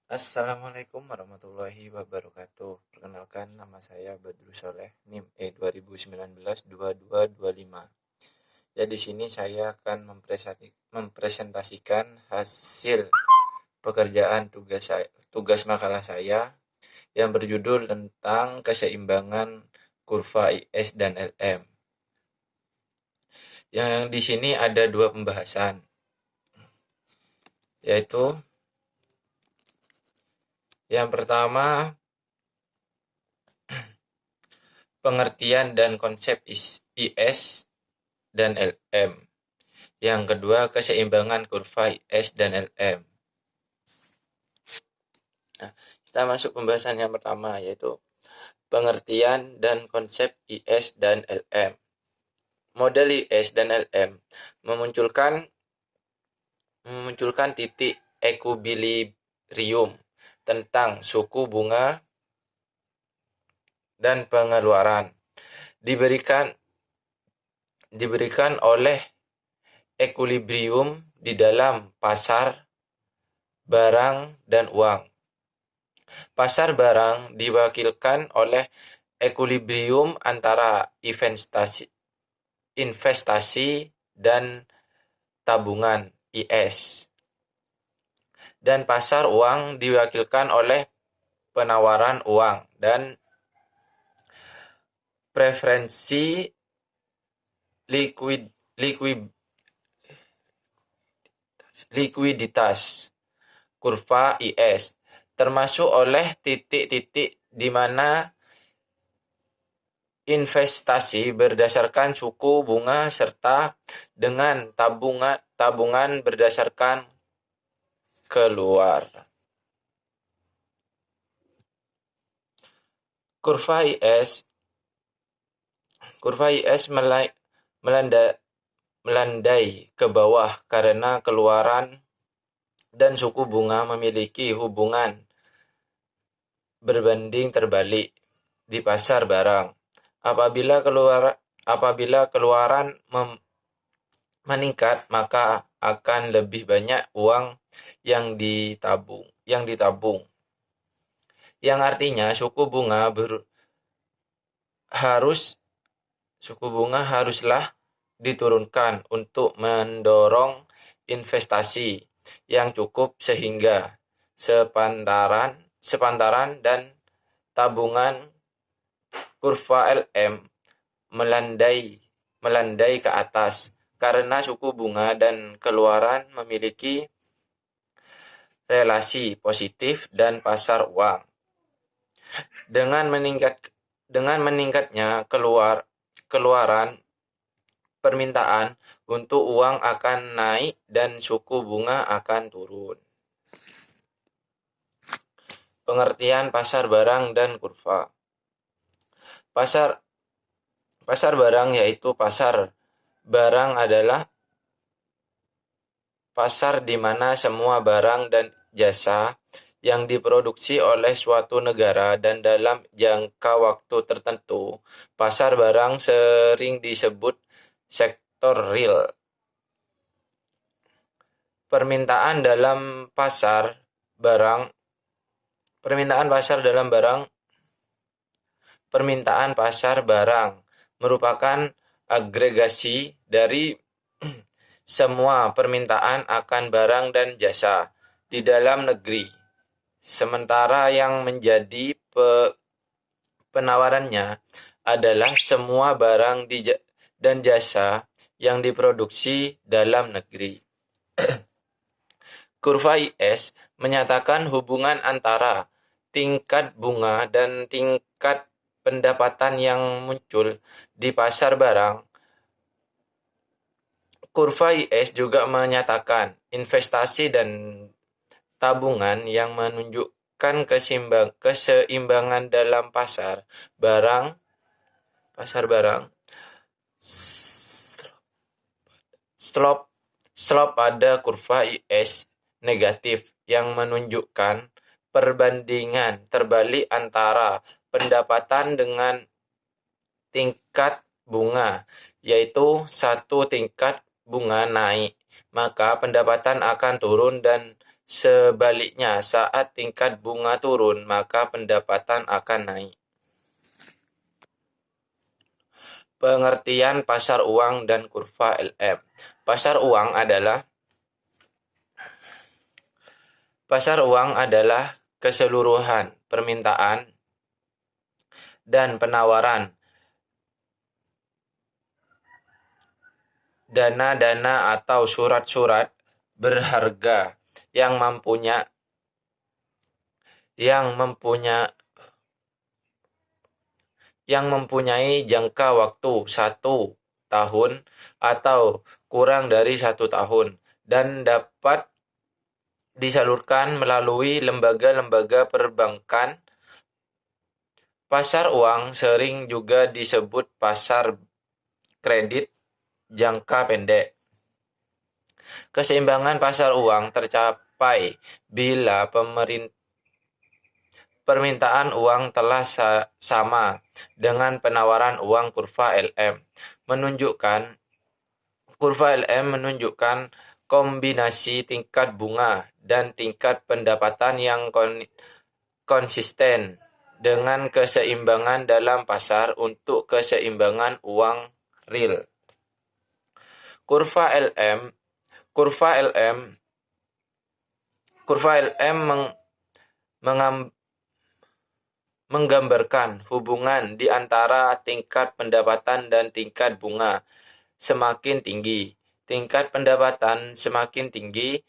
Assalamualaikum warahmatullahi wabarakatuh. Perkenalkan, nama saya Badrus Soleh, NIM E2019-2225. Ya, di sini saya akan mempresentasikan hasil pekerjaan tugas makalah saya yang berjudul tentang keseimbangan kurva IS dan LM. Yang di sini ada dua pembahasan, yaitu yang pertama, pengertian dan konsep IS dan LM. Yang kedua, keseimbangan kurva IS dan LM. Nah, kita masuk pembahasan yang pertama, yaitu pengertian dan konsep IS dan LM. Model IS dan LM memunculkan titik ekuilibrium tentang suku bunga dan pengeluaran diberikan oleh ekuilibrium di dalam pasar barang dan uang. Pasar barang diwakilkan oleh ekuilibrium antara investasi dan tabungan IS. Dan pasar uang diwakilkan oleh penawaran uang dan preferensi likuiditas kurva IS, termasuk oleh titik-titik di mana investasi berdasarkan suku bunga serta dengan tabungan berdasarkan keluar. Kurva IS melandai ke bawah karena keluaran dan suku bunga memiliki hubungan berbanding terbalik di pasar barang. Apabila keluaran meningkat, maka akan lebih banyak uang yang ditabung. Yang artinya suku bunga haruslah diturunkan untuk mendorong investasi yang cukup sehingga sepantaran dan tabungan kurva LM melandai ke atas karena suku bunga dan keluaran memiliki relasi positif dan pasar uang. Dengan meningkatnya keluaran, permintaan untuk uang akan naik dan suku bunga akan turun. Pengertian pasar barang dan kurva. Pasar barang yaitu pasar barang adalah pasar di mana semua barang dan jasa yang diproduksi oleh suatu negara dan dalam jangka waktu tertentu. Pasar barang sering disebut sektor real. Permintaan pasar barang merupakan agregasi dari semua permintaan akan barang dan jasa di dalam negeri, sementara yang menjadi penawarannya adalah semua barang dan jasa yang diproduksi dalam negeri. Kurva IS menyatakan hubungan antara tingkat bunga dan tingkat pendapatan yang muncul di pasar barang. Kurva IS juga menyatakan investasi dan tabungan yang menunjukkan keseimbangan dalam pasar barang. Slope pada kurva IS negatif yang menunjukkan perbandingan terbalik antara pendapatan dengan tingkat bunga, yaitu satu tingkat bunga naik, maka pendapatan akan turun dan Sebaliknya, saat tingkat bunga turun, maka pendapatan akan naik. Pengertian pasar uang dan kurva LM. Pasar uang adalah keseluruhan permintaan dan penawaran dana atau surat-surat berharga yang mempunyai jangka waktu 1 tahun atau kurang dari 1 tahun dan dapat disalurkan melalui lembaga-lembaga perbankan. Pasar uang sering juga disebut pasar kredit jangka pendek. Keseimbangan pasar uang tercapai bila permintaan uang telah sama dengan penawaran uang. Kurva LM menunjukkan kombinasi tingkat bunga dan tingkat pendapatan yang konsisten dengan keseimbangan dalam pasar untuk keseimbangan uang real. Kurva LM menggambarkan hubungan di antara tingkat pendapatan dan tingkat bunga. Semakin tinggi tingkat pendapatan, semakin tinggi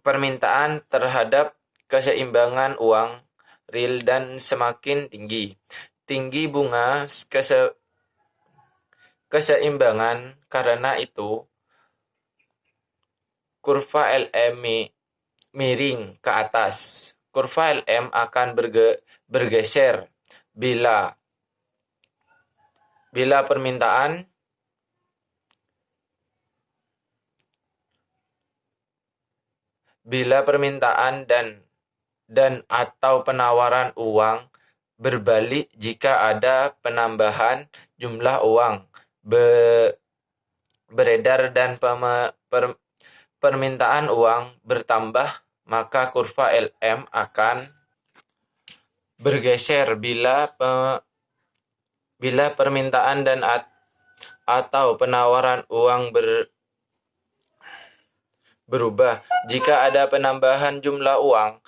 permintaan terhadap keseimbangan uang real dan semakin tinggi bunga keseimbangan. Karena itu, kurva LM miring ke atas. Kurva LM akan bergeser bila permintaan dan atau penawaran uang berbalik jika ada penambahan jumlah uang beredar dan permintaan uang bertambah, maka kurva LM akan bergeser bila permintaan dan atau penawaran uang berubah. Jika ada penambahan jumlah uang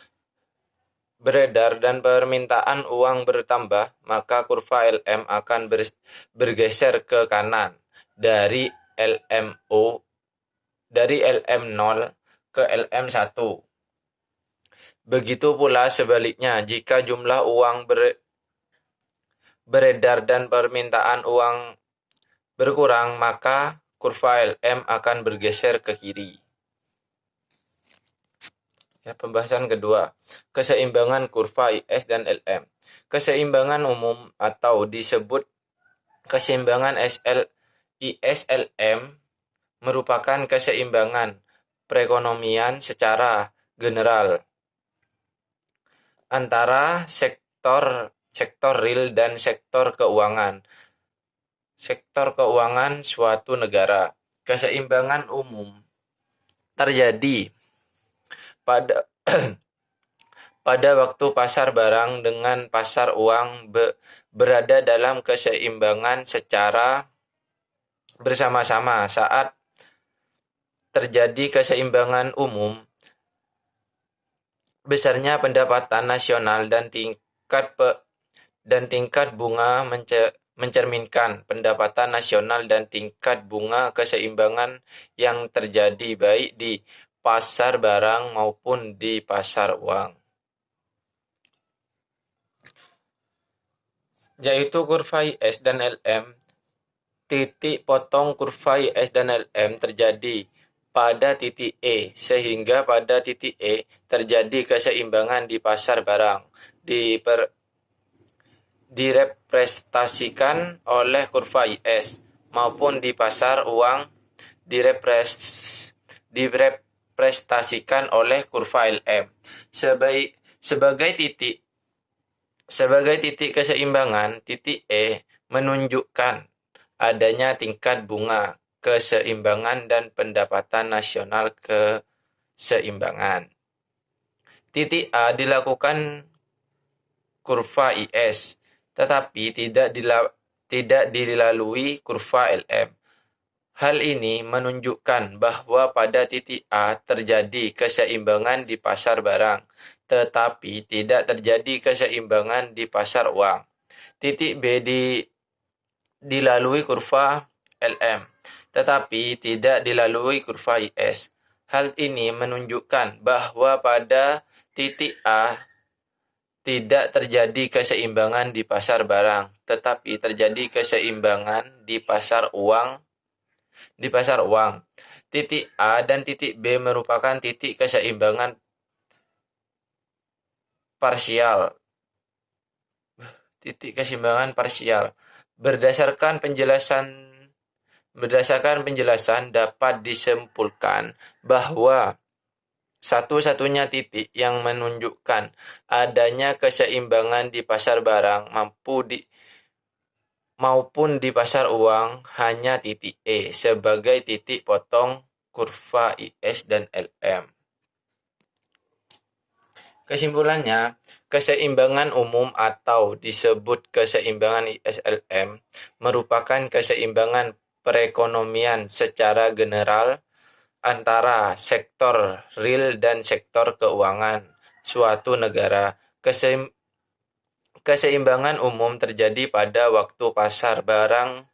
beredar dan permintaan uang bertambah, maka kurva LM akan bergeser ke kanan dari LM0 ke LM1. Begitu pula sebaliknya, jika jumlah uang beredar dan permintaan uang berkurang, maka kurva LM akan bergeser ke kiri. Pembahasan kedua, keseimbangan kurva IS dan LM. Keseimbangan umum atau disebut keseimbangan IS-LM merupakan keseimbangan perekonomian secara general antara sektor real dan sektor keuangan. Sektor keuangan suatu negara. Keseimbangan umum terjadi pada waktu pasar barang dengan pasar uang berada dalam keseimbangan secara bersama-sama. Saat terjadi keseimbangan umum, besarnya pendapatan nasional dan tingkat bunga mencerminkan pendapatan nasional dan tingkat bunga. Keseimbangan yang terjadi baik di pasar barang maupun di pasar uang, yaitu kurva IS dan LM. Titik potong kurva IS dan LM terjadi pada titik E, sehingga pada titik E terjadi keseimbangan di pasar barang, direpresentasikan oleh kurva IS, maupun di pasar uang direpresentasikan oleh kurva LM. Sebagai titik keseimbangan, titik E menunjukkan adanya tingkat bunga, keseimbangan dan pendapatan nasional keseimbangan. Titik A dilakukan kurva IS, tetapi tidak dilalui kurva LM. Hal ini menunjukkan bahwa pada titik A terjadi keseimbangan di pasar barang, tetapi tidak terjadi keseimbangan di pasar uang. Titik B dilalui kurva LM, tetapi tidak dilalui kurva IS. Hal ini menunjukkan bahwa pada titik A tidak terjadi keseimbangan di pasar barang, tetapi terjadi keseimbangan di pasar uang. Titik A dan titik B merupakan titik keseimbangan parsial. Berdasarkan penjelasan dapat disimpulkan bahwa satu-satunya titik yang menunjukkan adanya keseimbangan di pasar barang maupun di pasar uang hanya titik E sebagai titik potong kurva IS dan LM. Kesimpulannya, keseimbangan umum atau disebut keseimbangan ISLM merupakan keseimbangan perekonomian secara general antara sektor real dan sektor keuangan suatu negara. Keseimbangan umum terjadi pada waktu pasar barang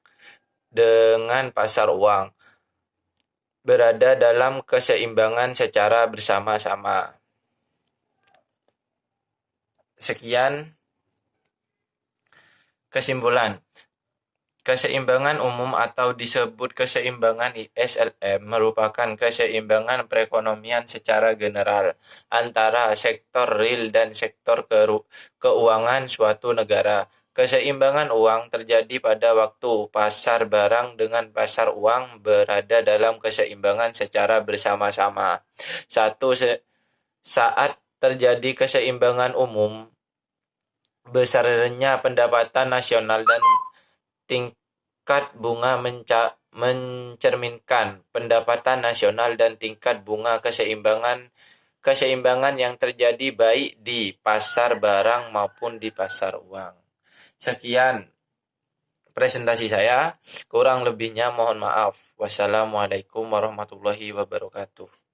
dengan pasar uang berada dalam keseimbangan secara bersama-sama. Sekian kesimpulan. Keseimbangan umum atau disebut keseimbangan ISLM merupakan keseimbangan perekonomian secara general antara sektor real dan sektor keuangan suatu negara. Keseimbangan uang terjadi pada waktu pasar barang dengan pasar uang berada dalam keseimbangan secara bersama-sama. Saat terjadi keseimbangan umum, besarnya pendapatan nasional dan tingkat bunga mencerminkan pendapatan nasional dan tingkat bunga keseimbangan yang terjadi baik di pasar barang maupun di pasar uang. Sekian presentasi saya, kurang lebihnya mohon maaf. Wassalamualaikum warahmatullahi wabarakatuh.